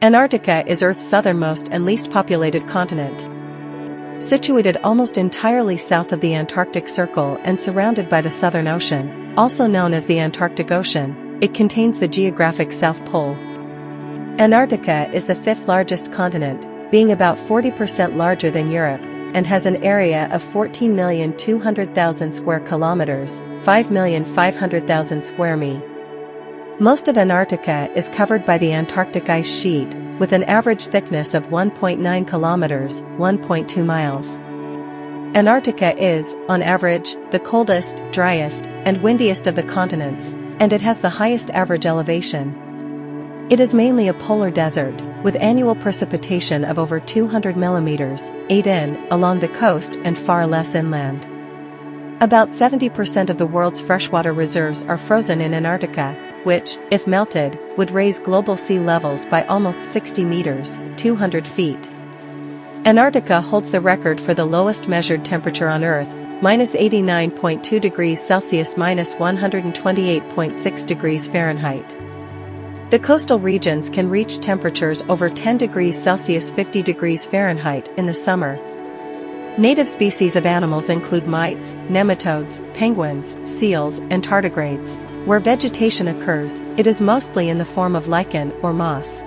Antarctica is Earth's southernmost and least populated continent. Situated almost entirely south of the Antarctic Circle and surrounded by the Southern Ocean, also known as the Antarctic Ocean, it contains the geographic South Pole. Antarctica is the fifth largest continent, being about 40% larger than Europe, and has an area of 14,200,000 square kilometers, 5,500,000 square mi. Most of Antarctica is covered by the Antarctic ice sheet, with an average thickness of 1.9 kilometers, 1.2 miles. Antarctica is, on average, the coldest, driest, and windiest of the continents, and it has the highest average elevation. It is mainly a polar desert, with annual precipitation of over 200 millimeters, 8 in, along the coast and far less inland. About 70% of the world's freshwater reserves are frozen in Antarctica, which, if melted, would raise global sea levels by almost 60 meters, 200 feet. Antarctica holds the record for the lowest measured temperature on Earth, -89.2 degrees Celsius -128.6 degrees Fahrenheit. The coastal regions can reach temperatures over 10 degrees Celsius 50 degrees Fahrenheit in the summer. Native species of animals include mites, nematodes, penguins, seals, and tardigrades. Where vegetation occurs, it is mostly in the form of lichen or moss.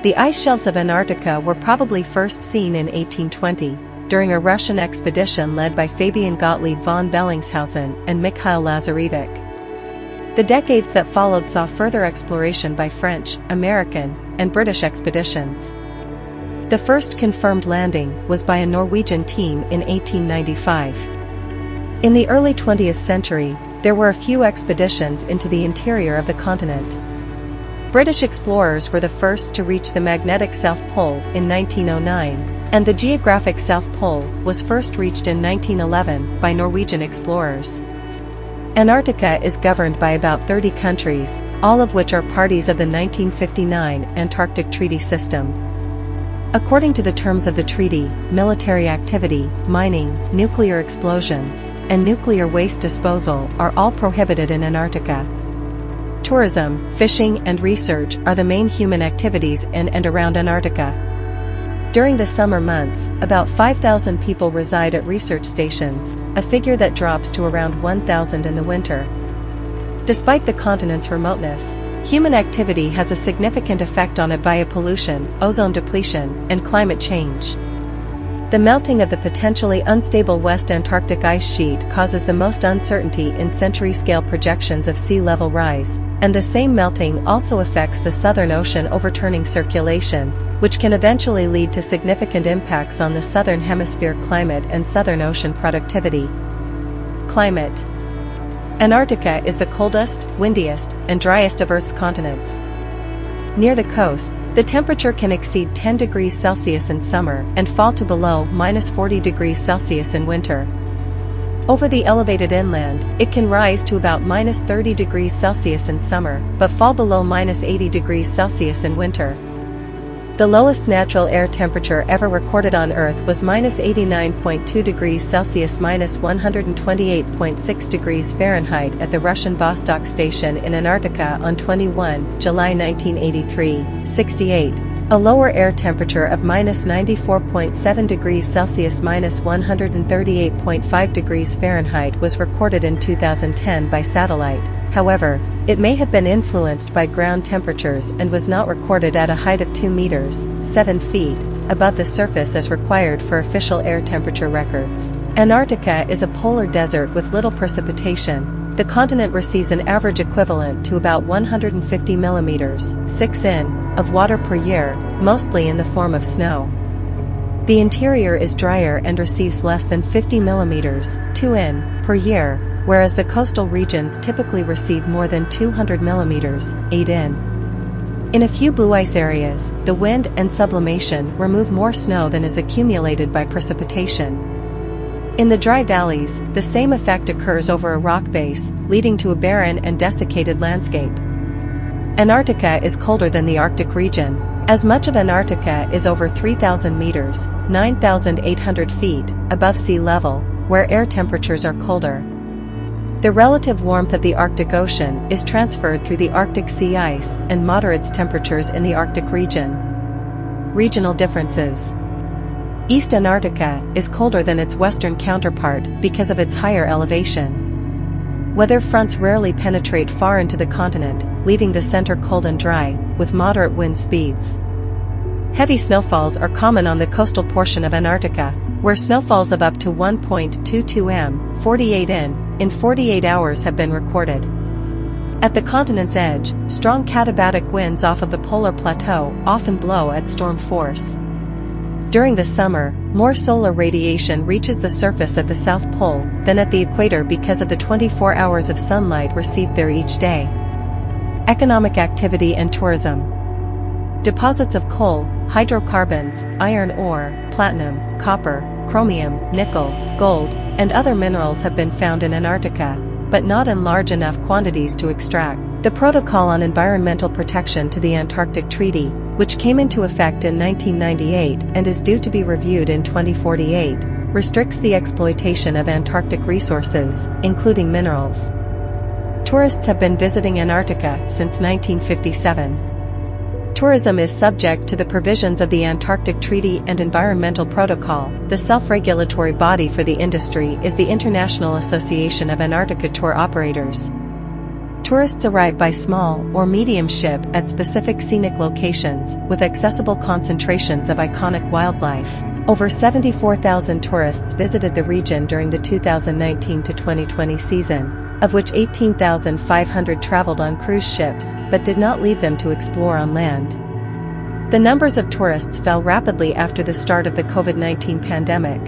The ice shelves of Antarctica were probably first seen in 1820, during a Russian expedition led by Fabian Gottlieb von Bellingshausen and Mikhail Lazarevic. The decades that followed saw further exploration by French, American, and British expeditions. The first confirmed landing was by a Norwegian team in 1895. In the early 20th century, there were a few expeditions into the interior of the continent. British explorers were the first to reach the magnetic South Pole in 1909, and the geographic South Pole was first reached in 1911 by Norwegian explorers. Antarctica is governed by about 30 countries, all of which are parties of the 1959 Antarctic Treaty System. According to the terms of the treaty, military activity, mining, nuclear explosions, and nuclear waste disposal are all prohibited in Antarctica. Tourism, fishing, and research are the main human activities in and around Antarctica. During the summer months, about 5,000 people reside at research stations, a figure that drops to around 1,000 in the winter. Despite the continent's remoteness, human activity has a significant effect on it via pollution, ozone depletion, and climate change. The melting of the potentially unstable West Antarctic ice sheet causes the most uncertainty in century-scale projections of sea level rise, and the same melting also affects the Southern Ocean, overturning circulation, which can eventually lead to significant impacts on the Southern Hemisphere climate and Southern Ocean productivity. Climate. Antarctica is the coldest, windiest, and driest of Earth's continents. Near the coast, the temperature can exceed 10 degrees Celsius in summer and fall to below -40 degrees Celsius in winter. Over the elevated inland, it can rise to about -30 degrees Celsius in summer, but fall below -80 degrees Celsius in winter. The lowest natural air temperature ever recorded on Earth was -89.2 degrees Celsius -128.6 degrees Fahrenheit at the Russian Vostok station in Antarctica on 21 July 1983, 68. A lower air temperature of -94.7 degrees Celsius -138.5 degrees Fahrenheit was recorded in 2010 by satellite. However, it may have been influenced by ground temperatures and was not recorded at a height of 2 meters, 7 feet, above the surface as required for official air temperature records. Antarctica is a polar desert with little precipitation. The continent receives an average equivalent to about 150 millimeters, 6 in, of water per year, mostly in the form of snow. The interior is drier and receives less than 50 millimeters, 2 in, per year, whereas the coastal regions typically receive more than 200 millimeters, 8 in. In a few blue ice areas, the wind and sublimation remove more snow than is accumulated by precipitation. In the dry valleys, the same effect occurs over a rock base, leading to a barren and desiccated landscape. Antarctica is colder than the Arctic region, as much of Antarctica is over 3,000 meters, 9,800 feet, above sea level, where air temperatures are colder. The relative warmth of the Arctic Ocean is transferred through the Arctic sea ice and moderates temperatures in the Arctic region. Regional differences. East Antarctica is colder than its western counterpart because of its higher elevation. Weather fronts rarely penetrate far into the continent, leaving the center cold and dry, with moderate wind speeds. Heavy snowfalls are common on the coastal portion of Antarctica, where snowfalls of up to 1.22 m, 48 in 48 hours have been recorded. At the continent's edge, strong katabatic winds off of the polar plateau often blow at storm force. During the summer, more solar radiation reaches the surface at the South Pole than at the equator because of the 24 hours of sunlight received there each day. Economic activity and tourism. Deposits of coal, hydrocarbons, iron ore, platinum, copper, chromium, nickel, gold, and other minerals have been found in Antarctica, but not in large enough quantities to extract. The Protocol on Environmental Protection to the Antarctic Treaty, which came into effect in 1998 and is due to be reviewed in 2048, restricts the exploitation of Antarctic resources, including minerals. Tourists have been visiting Antarctica since 1957. Tourism is subject to the provisions of the Antarctic Treaty and Environmental Protocol. The self-regulatory body for the industry is the International Association of Antarctica Tour Operators. Tourists arrive by small or medium ship at specific scenic locations with accessible concentrations of iconic wildlife. Over 74,000 tourists visited the region during the 2019 to 2020 season, of which 18,500 traveled on cruise ships but did not leave them to explore on land. The numbers of tourists fell rapidly after the start of the COVID-19 pandemic.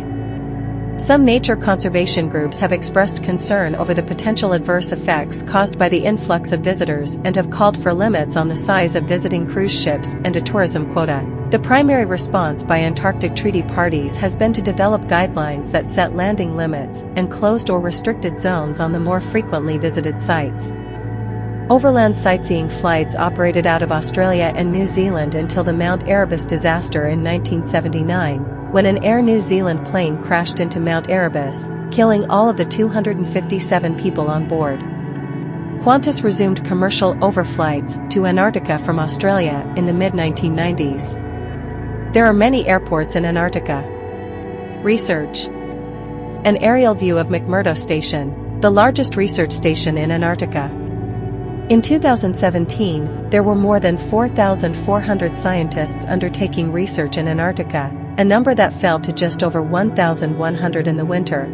Some nature conservation groups have expressed concern over the potential adverse effects caused by the influx of visitors and have called for limits on the size of visiting cruise ships and a tourism quota. The primary response by Antarctic Treaty parties has been to develop guidelines that set landing limits and closed or restricted zones on the more frequently visited sites. Overland sightseeing flights operated out of Australia and New Zealand until the Mount Erebus disaster in 1979, when an Air New Zealand plane crashed into Mount Erebus, killing all of the 257 people on board. Qantas resumed commercial overflights to Antarctica from Australia in the mid-1990s. There are many airports in Antarctica. Research. An aerial view of McMurdo Station, the largest research station in Antarctica. In 2017, there were more than 4,400 scientists undertaking research in Antarctica, a number that fell to just over 1,100 in the winter.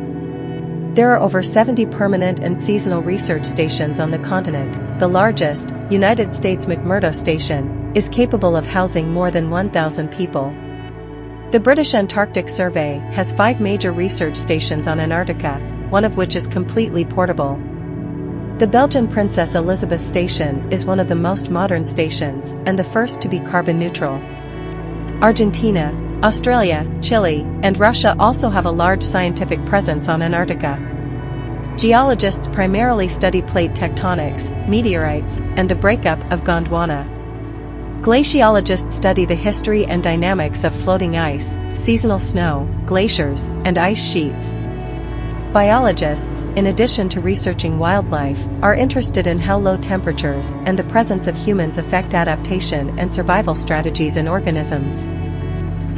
There are over 70 permanent and seasonal research stations on the continent. The largest, United States McMurdo Station, is capable of housing more than 1,000 people. The British Antarctic Survey has 5 major research stations on Antarctica, one of which is completely portable. The Belgian Princess Elizabeth Station is one of the most modern stations and the first to be carbon neutral. Argentina, Australia, Chile, and Russia also have a large scientific presence on Antarctica. Geologists primarily study plate tectonics, meteorites, and the breakup of Gondwana. Glaciologists study the history and dynamics of floating ice, seasonal snow, glaciers, and ice sheets. Biologists, in addition to researching wildlife, are interested in how low temperatures and the presence of humans affect adaptation and survival strategies in organisms.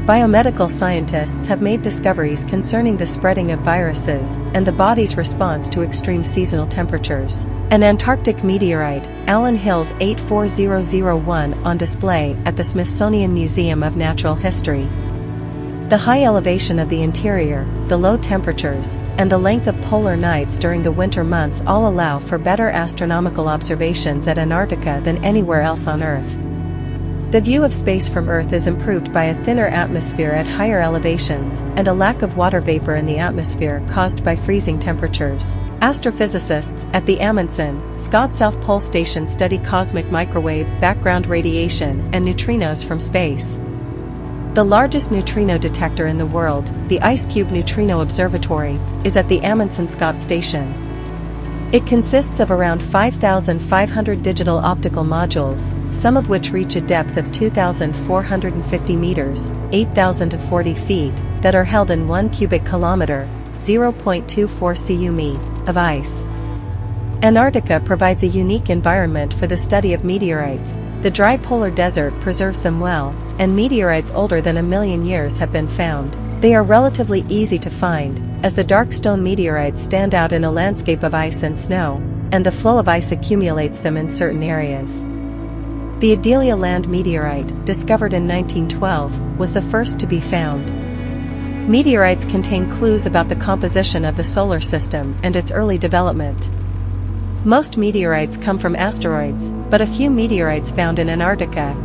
Biomedical scientists have made discoveries concerning the spreading of viruses and the body's response to extreme seasonal temperatures. An Antarctic meteorite, Allen Hills 84001, on display at the Smithsonian Museum of Natural History. The high elevation of the interior, the low temperatures, and the length of polar nights during the winter months all allow for better astronomical observations at Antarctica than anywhere else on Earth. The view of space from Earth is improved by a thinner atmosphere at higher elevations and a lack of water vapor in the atmosphere caused by freezing temperatures. Astrophysicists at the Amundsen, Scott South Pole Station study cosmic microwave, background radiation, and neutrinos from space. The largest neutrino detector in the world, the IceCube Neutrino Observatory, is at the Amundsen Scott Station. It consists of around 5,500 digital optical modules, some of which reach a depth of 2,450 meters, 8,040 feet, that are held in 1 cubic kilometer, 0.24 cm, of ice. Antarctica provides a unique environment for the study of meteorites. The dry polar desert preserves them well, and meteorites older than 1 million years have been found. They are relatively easy to find, as the dark stone meteorites stand out in a landscape of ice and snow, and the flow of ice accumulates them in certain areas. The Adelia Land meteorite, discovered in 1912, was the first to be found. Meteorites contain clues about the composition of the solar system and its early development. Most meteorites come from asteroids, but a few meteorites found in Antarctica